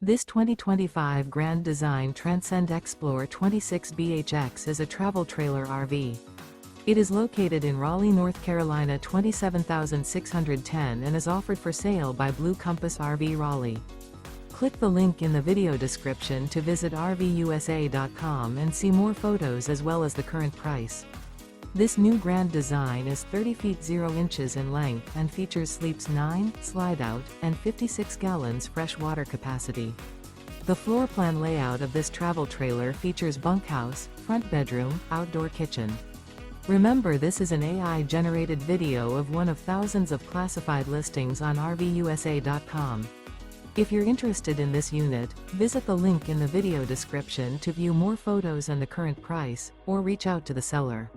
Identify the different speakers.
Speaker 1: This 2025 Grand Design Transcend Xplor 26BHX is a travel trailer RV. It is located in Raleigh, North Carolina 27610 and is offered for sale by Blue Compass RV Raleigh. Click the link in the video description to visit RVUSA.com and see more photos as well as the current price. This new Grand Design is 30 feet 0 inches in length and features sleeps 9, Slideout, and 56 gallons fresh water capacity. The floor plan layout of this travel trailer features bunkhouse, front bedroom, outdoor kitchen. Remember, this is an AI-generated video of one of thousands of classified listings on RVUSA.com. If you're interested in this unit, visit the link in the video description to view more photos and the current price, or reach out to the seller.